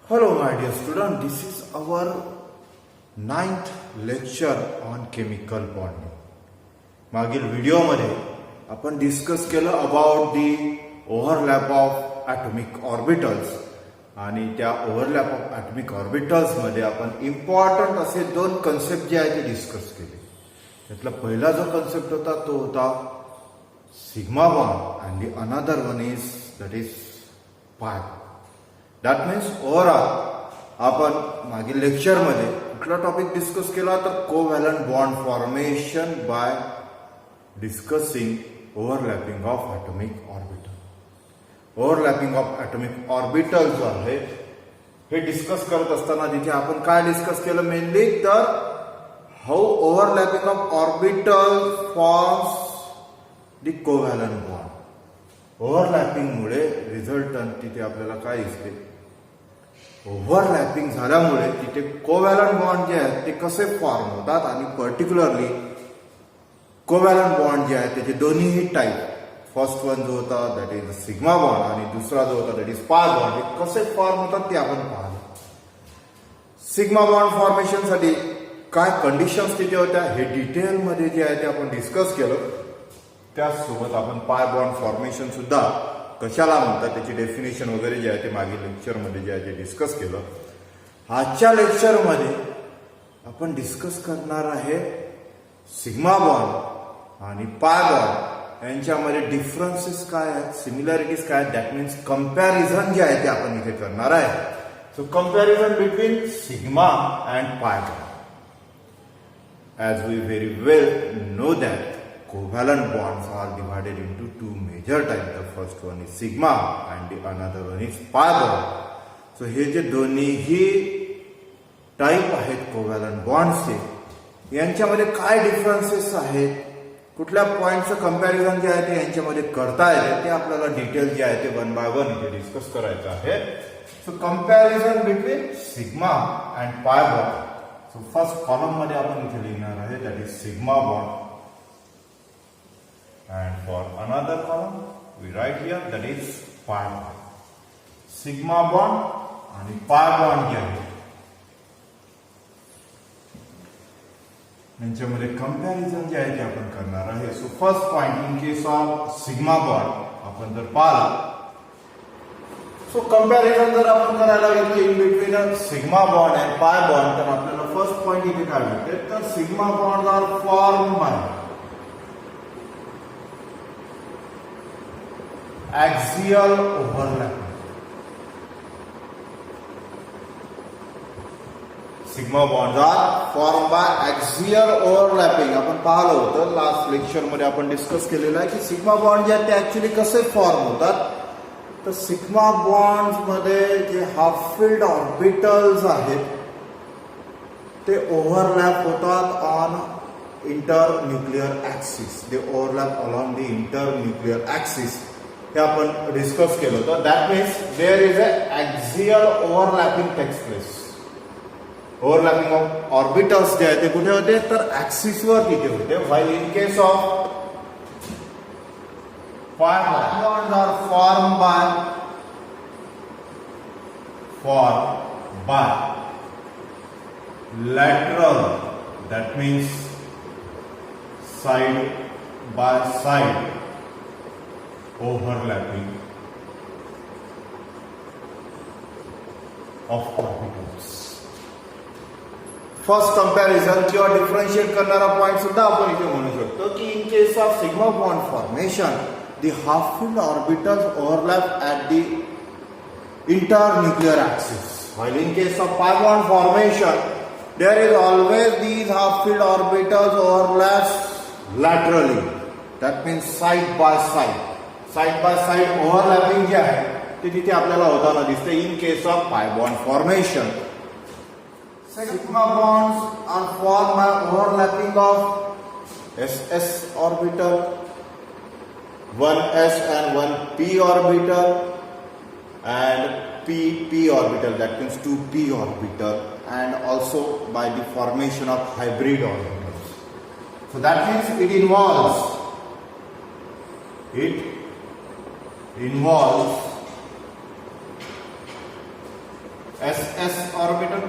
Hello my dear student, this is our ninth lecture on chemical bonding. मागील व्हिडिओमध्ये आपण discuss केलं about the overlap of atomic orbitals आणि त्या overlap of atomic orbitals मध्ये आपण इम्पॉर्टंट असे दोन कन्सेप्ट जे आहेत ते डिस्कस केले. त्यातला पहिला जो कन्सेप्ट होता तो होता sigma bond and the another one is that is pi. That means overall आपण मागील लेक्चरमध्ये कुठला टॉपिक डिस्कस केला तर covalent bond formation by discussing overlapping of atomic orbital. Overlapping of atomic orbital जो आहे हे डिस्कस करत असताना जिथे आपण काय डिस्कस केलं मेनली तर how overlapping of orbital forms the covalent bond. Overlapping मुळे रिझल्टंट तिथे आपल्याला काय दिसते, ओव्हरलॅपिंग झाल्यामुळे तिथे कोव्हॅलंट बॉन्ड जे आहेत ते कसे फॉर्म होतात आणि पर्टिक्युलरली कोव्हॅलंट बॉन्ड जे आहेत त्याचे दोन्हीही टाईप, फर्स्ट वन जो होता दॅट इज सिग्मा बॉन्ड आणि दुसरा जो होता दॅट इज पाय बॉन्ड, हे कसे फॉर्म होतात ते आपण पाहतो. सिग्मा बॉन्ड फॉर्मेशन साठी काय कंडिशन्स तिथे होत्या हे डिटेलमध्ये जे आहे ते आपण डिस्कस केलं. त्याचसोबत आपण पाय बॉन्ड फॉर्मेशन सुद्धा कशाला म्हणतात त्याची डेफिनेशन वगैरे जे आहे ते मागील लेक्चरमध्ये जे आहे ते डिस्कस केलं. आजच्या लेक्चरमध्ये आपण डिस्कस करणार आहे सिग्मा बॉन्ड आणि पाय बॉन्ड यांच्यामध्ये डिफरन्सेस काय आहेत, सिमिलॅरिटीज काय आहेत, दॅट मीन्स कंपॅरिझन जे आहे ते आपण इथे करणार आहे. So comparison between sigma and pi bond. As we very well know that covalent bonds are divided into two major types. The first one is sigma and the another one is pi bond. So हे जे दोन्हीही type आहेत covalent बॉन्ड्सचे यांच्यामध्ये काय differences आहेत, कुठल्या पॉइंटचं comparison जे आहे ते यांच्यामध्ये करता येते ते आपल्याला डिटेल जे आहे ते वन बाय वन इथे डिस्कस करायचं आहे. So comparison between sigma and pi bond. So first column मध्ये आपण इथे लिहिणार आहे that is sigma bond. And for another column, we write here that is pi bond. Sigma bond and pi bond जे आहे यांच्यामध्ये कंपॅरिझन जे आहे ते आपण करणार आहे. So first point in case of sigma bond आपण जर पाहिला, सो कंपॅरिझन जर आपण करायला गेलो in between sigma bond and pi bond तर आपल्याला फर्स्ट पॉइंट इथे काय भेटते तर sigma bond are form by axial overlapping. Sigma bonds are formed by axial overlapping. आपण पाहिलं होतं लास्ट लेक्चर मध्ये आपण डिस्कस केलेलं आहे की सिग्मा बॉन्ड जे आहेत ते ऍक्च्युली कसे फॉर्म होतात. तर सिग्मा बॉन्ड्स मध्ये जे हाफ फिल्ड ऑर्बिटल्स आहेत ते ओव्हरलॅप होतात on inter nuclear axis. They overlap along the inter nuclear axis हे आपण डिस्कस केलं होतं. That means there is a axial overlapping takes place. Overlapping of orbitals जे आहे ते कुठे होते तर ऍक्सिसवर तिथे होते. While in case of pi bonds are form by lateral, that means side by side overlapping of orbitals. First comparison किंवा डिफरन्शिएट करणारा पॉइंट सुद्धा आपण इथे म्हणू शकतो की इन case of sigma bond formation the half filled orbitals overlap at the internuclear axis, while in case of pi bond formation there is always these half filled orbitals overlaps laterally. That means side by side. Side by side overlapping जे आहे ते तिथे आपल्याला होताना दिसते in case of pi bond formation. Sigma bonds are form by overlapping of SS orbital, 1s and 1p orbital and p orbital, that means 2p orbital, and also by the formation of hybrid orbitals. So that means it involves SS orbital,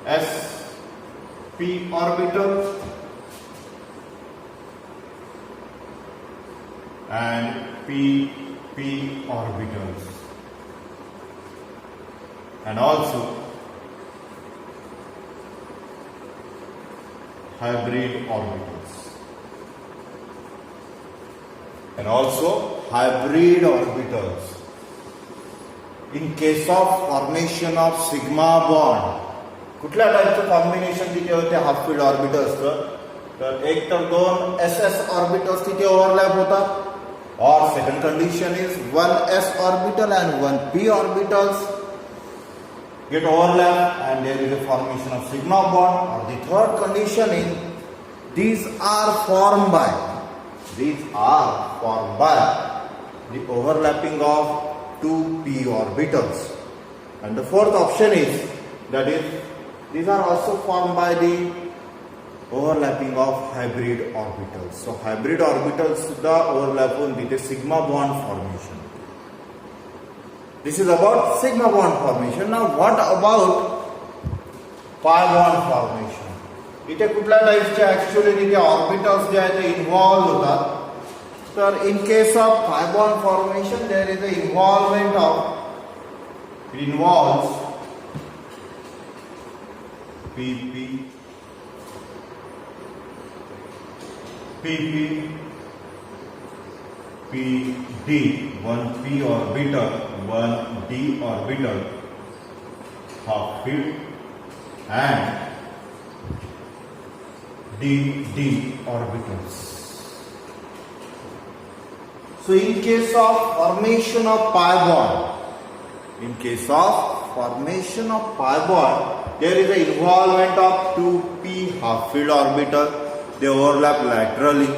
SP orbital, and PP orbitals, and also hybrid orbitals, in case of formation of sigma bond. कुठल्या टाइपचं combination तिथे होते half field orbitals तर एक तर दोन SS orbitals तिथे overlap होतात, or second condition is one S orbital and one P orbitals get overlap and there is a formation of sigma bond, or the third condition is these are formed by the overlapping of two P orbitals, and the fourth option is that is these are also formed by the overlapping of hybrid orbitals. So hybrid orbitals सुद्धा overlap होऊन तिथे sigma bond formation. This is about sigma bond formation. Now what about pi bond formation? इथे कुठल्या टाइपचे actually तिथे orbitals जे आहेत ते involve होतात. तर इन case of pi bond formation there is a involvement of involves PP, PD, one P orbital, one D orbital, half filled, and D orbitals. So in case of formation of pi bond, there is an involvement of two P half filled orbital. They overlap laterally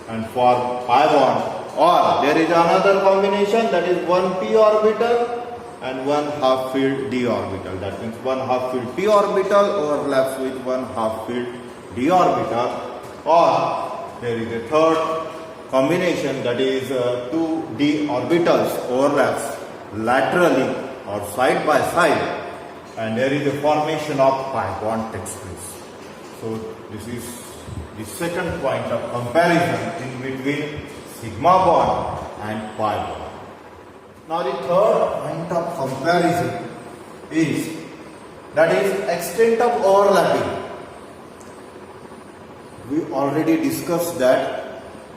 and form pi bond, or there is another combination that is one P orbital and one half filled D orbital. That means one half filled P orbital overlaps with one half filled D orbital, or there is a third combination that is two D orbitals overlaps laterally or side by side, and there is a formation of pi bond takes place. So this is the second point of comparison in between sigma bond and pi bond. Now the third point of comparison is extent of overlapping. We already discussed that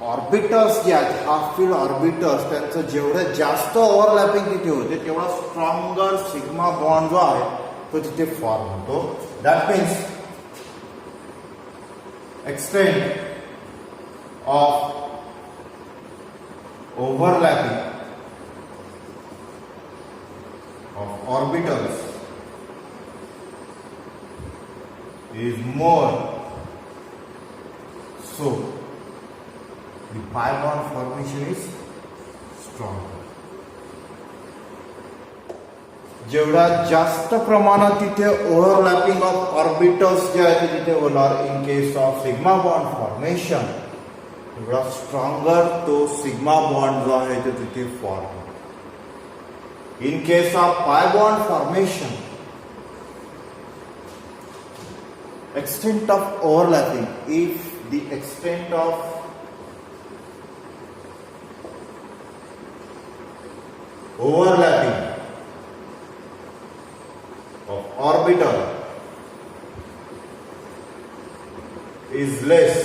orbitals जे आहेत half field orbitals त्यांचं जेवढं जास्त overlapping तिथे होते तेवढा stronger sigma bond जो आहे तो तिथे फॉर्म होतो. That means extent of overlapping of orbitals is more, so the pi bond formation is stronger. जेवढा जास्त प्रमाणात तिथे ओव्हरलॅपिंग ऑफ ऑर्बिटल्स जे आहेत तिथे होणार इन case of sigma bond formation, तेवढा स्ट्रॉंगर तो सिग्मा बॉन्ड जो आहे तो तिथे फॉर्म होतो. इन case of pi bond formation, extent of overlapping, if the extent of overlapping of orbital is less,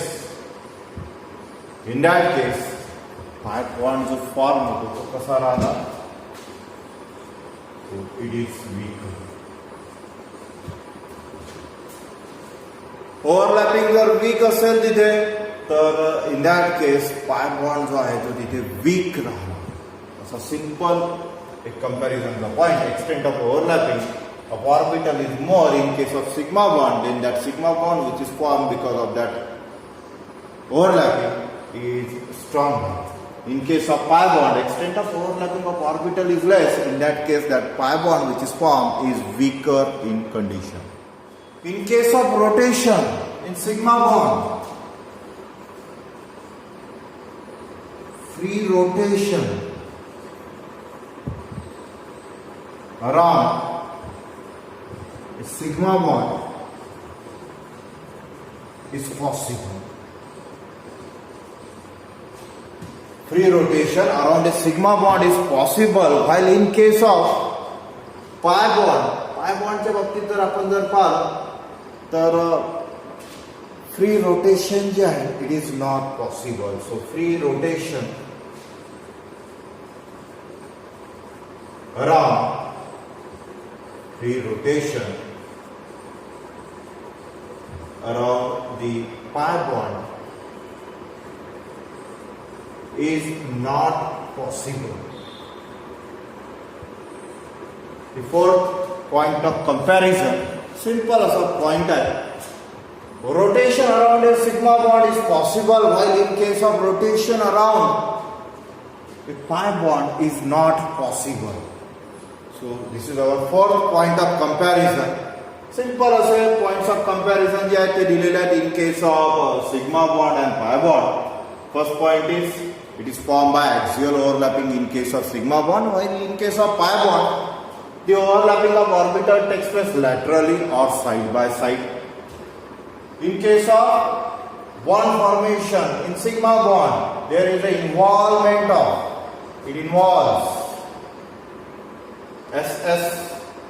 in that case pi bond जो form होतो तो कसा राहणार, so it is weaker. Overlapping जर वीक असेल तिथे तर in that case pi bond जो आहे तो तिथे वीक राहणार. असा सिंपल एक कंपॅरिझनचा point, extent of overlapping of orbital is more in case of sigma bond, then that sigma bond which is formed because of that overlapping is stronger. In case of pi bond, extent of overlapping of orbital is less. In that case, that pi bond which is formed is weaker in condition. In case of rotation in sigma bond, free rotation around a sigma bond is possible. Free rotation around a sigma bond is possible, while in case of pi bondच्या बाबतीत जर आपण जर पाहिलं तर free rotation जे आहे it is not possible. So free rotation around the pi bond is not possible. The fourth point of comparison, simple as a point आहे. Rotation around a sigma bond is possible, while in case of rotation around a pi bond is not possible. So this is our fourth point of comparison. Simple as a points of comparison जे आहेत ते दिलेले आहेत in case of sigma bond and pi bond. First point is it is formed by axial overlapping in case of sigma bond, while in case of pi bond the overlapping of orbital takes place laterally or side by side. In case of bond formation in sigma bond, there is an involvement of, it involves SS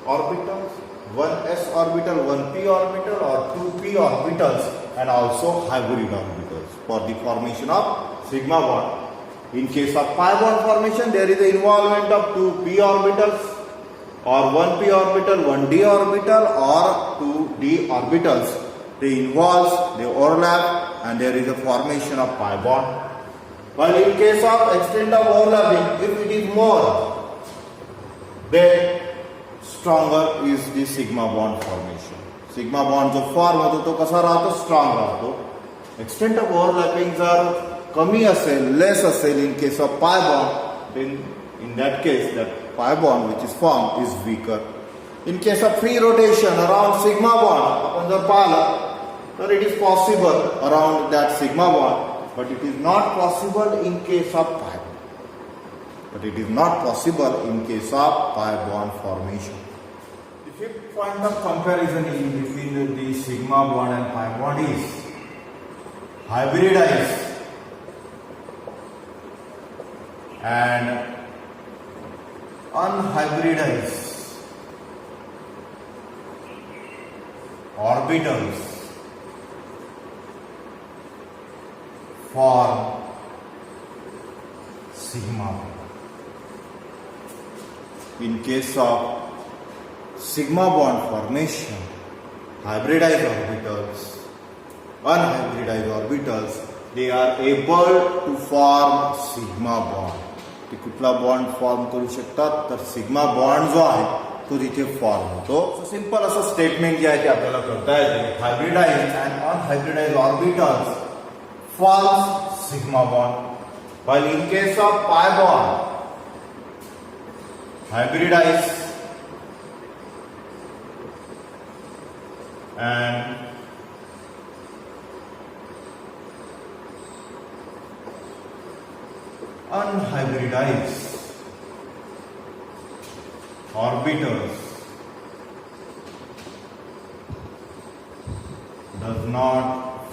orbitals, 1s orbital, 1p orbital or 2p orbitals, and also hybrid orbitals for the formation of sigma bond. In case of pi bond formation, there is an involvement of 2p orbitals or 1p orbital, 1d orbital or 2d orbitals. They involve, they overlap, and there is a formation of pi bond. While in case of extent of overlapping, if it is more, then stronger is the sigma bond formation. Sigma bond जो form होतो तो कसा राहतो, strong राहतो. Extent of overlapping जर कमी असेल, less असेल in case of pi bond, then in that case that pi bond which is formed is weaker. In case of free rotation around sigma bond, आपण जर पाहिलं तर it is possible around that sigma bond, but it is not possible in case of pi bond. But it is not possible in case of pi bond formation. The fifth point of comparison in between the sigma bond and pi bond is hybridized and unhybridized orbitals form sigma bond. In case of sigma bond formation, hybridized orbitals, unhybridized orbitals, they are able to form sigma bond. ते कुठला bond form करू शकतात, तर sigma bond जो आहे तो तिथे form होतो. सिंपल असं स्टेटमेंट जे आहे ते आपल्याला करता येते. Hybridized and unhybridized orbitals forms sigma bond, while in case of pi bond, hybridized and unhybridized orbitals does not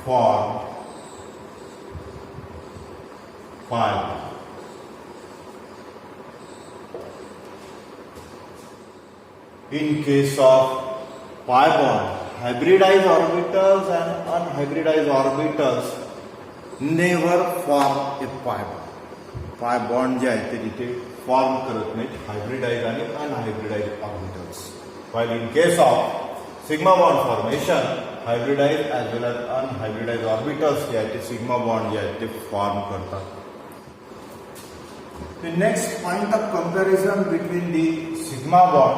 form pi bond. In case of pi bond, hybridized orbitals and unhybridized orbitals never form a pi bond. pi bond जे आहे ते तिथे form करत नाहीत hybridise आणि अनहायब्रिडाइज orbitals. while in case of sigma bond formation, hybridized as well as unhybridized orbitals जे आहे ते sigma bond जे आहे ते फॉर्म करतात. The next point of comparison between the sigma bond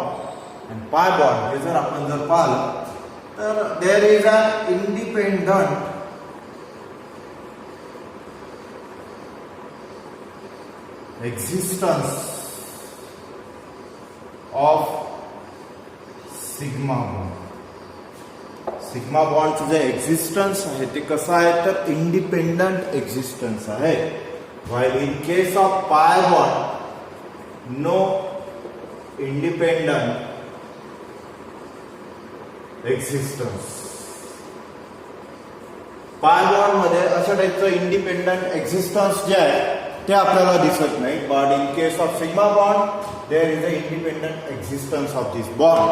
and pi bond हे जर आपण जर पाहिलं तर there is an independent existence of sigma bond. Sigma बॉन्डचं जे एक्झिस्टन्स आहे ते कसं आहे तर इंडिपेंडंट एक्झिस्टन्स आहे. while in case of pi bond no independent existence. Pi bond मध्ये अशा टाईपचं इंडिपेंडंट एक्झिस्टन्स जे आहे ते आपल्याला दिसत नाही, but in case of sigma bond there is a independent existence of this bond.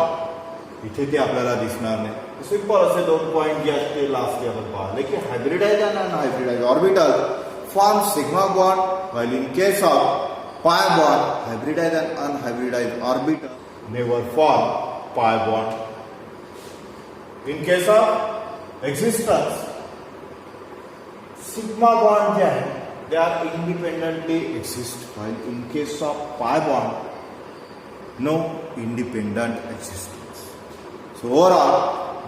इथे ते आपल्याला दिसणार नाही. सिंपल असे दोन पॉइंट जे असते लास्टली आपण पाहिले की हायब्रिडाइज आणि unhybridize orbital form sigma bond, while in case of pi bond hybridized and unhybridized orbital never form pi bond. In case of existence sigma bond जे आहे they are independently exist, while in case of pi bond no independent existence. So overall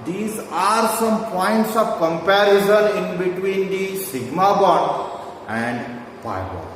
these are some points of comparison in between the sigma bond and pi bond.